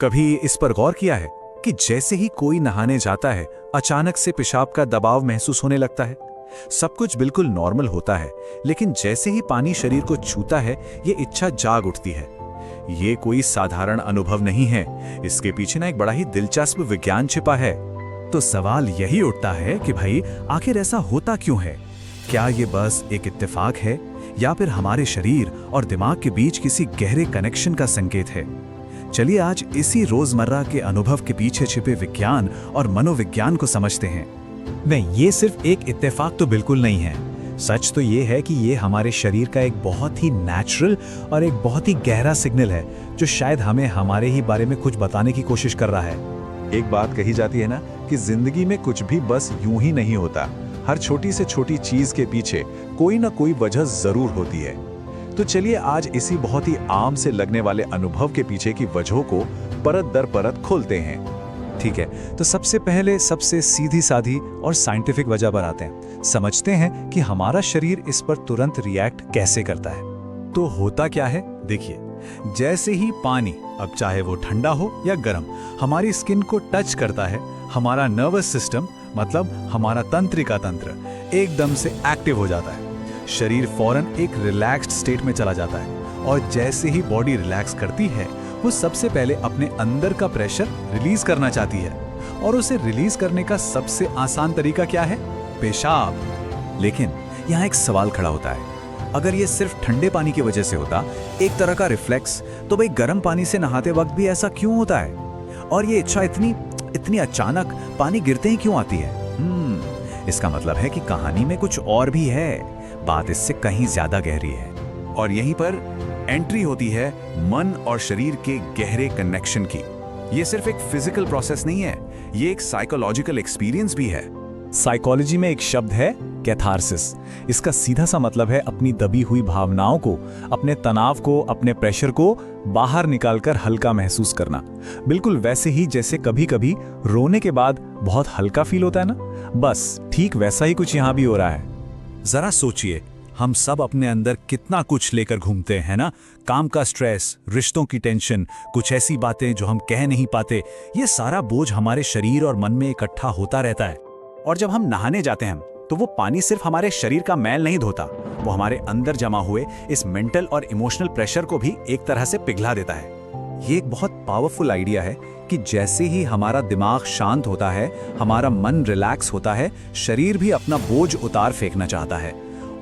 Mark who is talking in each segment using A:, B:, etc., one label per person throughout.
A: कभी इस पर गौर किया है कि जैसे ही कोई नहाने जाता है, अचानक से पेशाब का दबाव महसूस होने लगता है। सब कुछ बिल्कुल नॉर्मल होता है, लेकिन जैसे ही पानी शरीर को छूता है, ये इच्छा जाग उठती है। ये कोई साधारण अनुभव नहीं है, इसके पीछे ना एक बड़ा ही दिलचस्प विज्ञान छिपा है। तो सवाल यही उठता है कि भाई आखिर ऐसा होता क्यों है? क्या ये बस एक इत्तेफाक है या फिर हमारे शरीर और दिमाग के बीच किसी गहरे कनेक्शन का संकेत है? चलिए आज इसी रोजमर्रा के अनुभव के पीछे छिपे विज्ञान और मनोविज्ञान को समझते हैं। नहीं, ये सिर्फ एक इत्तेफाक तो बिल्कुल नहीं है। सच तो ये है कि ये हमारे शरीर का एक बहुत ही नेचुरल और एक बहुत ही गहरा सिग्नल है, जो शायद हमें हमारे ही बारे में कुछ बताने की कोशिश कर रहा है।
B: एक बात कही जाती है ना कि जिंदगी में कुछ भी बस यूं ही नहीं होता। हर छोटी से छोटी चीज के पीछे कोई ना कोई वजह जरूर होती है। तो चलिए आज इसी बहुत ही आम से लगने वाले अनुभव के पीछे की वजहों को परत दर परत खोलते हैं।
A: ठीक है, तो सबसे पहले सबसे सीधी साधी और साइंटिफिक वजह पर आते हैं। समझते हैं कि हमारा शरीर इस पर तुरंत रिएक्ट कैसे करता है। तो होता क्या है, देखिए, जैसे ही पानी, अब चाहे वो ठंडा हो या गर्म, हमारी स्किन को टच करता है, हमारा नर्वस सिस्टम मतलब हमारा तंत्रिका तंत्र एकदम से एक्टिव हो जाता है। शरीर फौरन एक रिलैक्स्ड स्टेट में चला जाता है, और जैसे ही बॉडी रिलैक्स करती है, वो सबसे पहले अपने अंदर का प्रेशर रिलीज करना चाहती है। और उसे रिलीज करने का सबसे आसान तरीका क्या है? पेशाब। लेकिन यहाँ एक सवाल खड़ा होता है, अगर ये सिर्फ ठंडे पानी की वजह से होता, एक तरह का रिफ्लेक्स, तो भाई गर्म पानी से नहाते वक्त भी ऐसा क्यों होता है? और ये इच्छा इतनी अचानक पानी गिरते ही क्यों आती है? इसका मतलब है कि कहानी में कुछ और भी है। बात इससे कहीं ज्यादा गहरी है।
B: और यहीं पर एंट्री होती है मन और शरीर के गहरे कनेक्शन की। ये सिर्फ एक फिजिकल प्रोसेस नहीं है, ये एक साइकोलॉजिकल एक्सपीरियंस भी है।
A: साइकोलॉजी में एक शब्द है कैथारसिस। इसका सीधा सा मतलब है अपनी दबी हुई भावनाओं को, अपने तनाव को, अपने प्रेशर को बाहर निकालकर हल्का महसूस करना। बिल्कुल वैसे ही जैसे कभी कभी रोने के बाद बहुत हल्का फील होता है ना, बस ठीक वैसा ही कुछ यहाँ भी हो रहा है। जरा सोचिए, हम सब अपने अंदर कितना कुछ लेकर घूमते हैं ना। काम का स्ट्रेस, रिश्तों की टेंशन, कुछ ऐसी बातें जो हम कह नहीं पाते, ये सारा बोझ हमारे शरीर और मन में इकट्ठा होता रहता है। और जब हम नहाने जाते हैं तो वो पानी सिर्फ हमारे शरीर का मैल नहीं धोता, वो हमारे अंदर जमा हुए इस मेंटल और इमोशनल प्रेशर को भी एक तरह से पिघला देता है। ये एक बहुत पावरफुल आइडिया है कि जैसे ही हमारा दिमाग शांत होता है, हमारा मन रिलैक्स होता है, शरीर भी अपना बोझ उतार फेंकना चाहता है।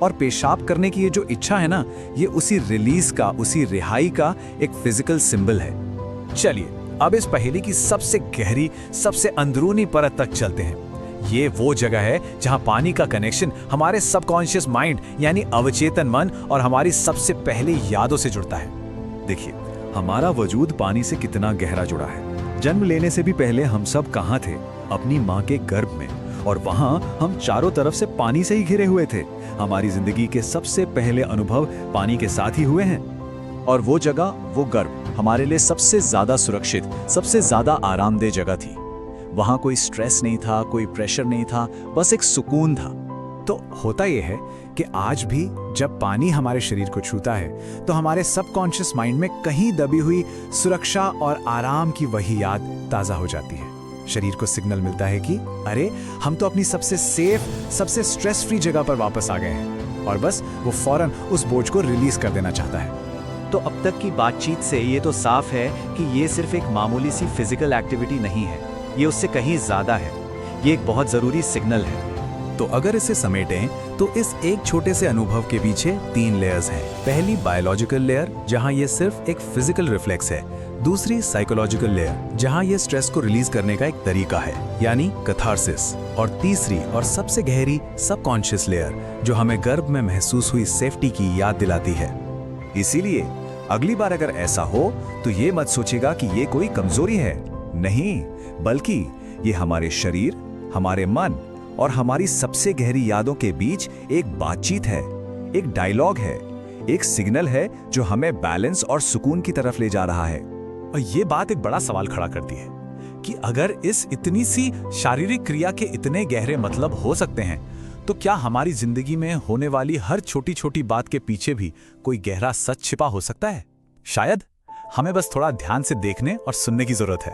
A: और पेशाब करने की ये जो इच्छा है ना, ये उसी रिलीज का, उसी रिहाई का एक फिजिकल सिंबल है। चलिए अब इस पहेली की सबसे गहरी, सबसे अंदरूनी परत तक चलते हैं। ये वो जगह है जहां पानी का कनेक्शन हमारे सबकॉन्शियस माइंड यानी अवचेतन मन और हमारी सबसे पहले यादों से जुड़ता है। देखिए, हमारा वजूद पानी से कितना गहरा जुड़ा है। जन्म लेने से भी पहले हम सब कहाँ थे? अपनी माँ के गर्भ में, और वहां हम चारों तरफ से पानी से ही घिरे हुए थे। हमारी जिंदगी के सबसे पहले अनुभव पानी के साथ ही हुए हैं। और वो जगह, वो गर्भ हमारे लिए सबसे ज्यादा सुरक्षित, सबसे ज्यादा आरामदेह जगह थी। वहां कोई स्ट्रेस नहीं था, कोई प्रेशर नहीं था, बस एक सुकून था। तो होता यह है कि आज भी जब पानी हमारे शरीर को छूता है, तो हमारे सबकॉन्शियस माइंड में कहीं दबी हुई सुरक्षा और आराम की वही याद ताजा हो जाती है। शरीर को सिग्नल मिलता है कि अरे, हम तो अपनी सबसे सेफ, सबसे स्ट्रेस फ्री जगह पर वापस आ गए हैं, और बस वो फौरन उस बोझ को रिलीज कर देना चाहता है।
C: तो अब तक की बातचीत से ये तो साफ है कि ये सिर्फ एक मामूली सी फिजिकल एक्टिविटी नहीं है, ये उससे कहीं ज्यादा है। ये एक बहुत जरूरी सिग्नल है।
A: तो अगर इसे समेटें तो इस एक छोटे से अनुभव के पीछे 3 लेयर्स हैं। पहली बायोलॉजिकल लेयर, जहां ये सिर्फ एक फिजिकल रिफ्लेक्स है। दूसरी साइकोलॉजिकल लेयर, जहां ये स्ट्रेस को रिलीज करने का एक तरीका है, यानी कैथारसिस। और तीसरी और सबसे गहरी सबकॉन्शियस लेयर, जो हमें गर्भ में महसूस हुई सेफ्टी की याद दिलाती है। इसीलिए अगली बार अगर ऐसा हो तो ये मत सोचिएगा कि ये कोई कमजोरी है, नहीं, बल्कि ये हमारे शरीर, हमारे मन और हमारी सबसे गहरी यादों के बीच एक बातचीत है, एक डायलॉग है, एक सिग्नल है जो हमें बैलेंस और सुकून की तरफ ले जा रहा है। और ये बात एक बड़ा सवाल खड़ा करती है कि अगर इस इतनी सी शारीरिक क्रिया के इतने गहरे मतलब हो सकते हैं, तो क्या हमारी जिंदगी में होने वाली हर छोटी छोटी बात के पीछे भी कोई गहरा सच छिपा हो सकता है? शायद हमें बस थोड़ा ध्यान से देखने और सुनने की जरूरत है।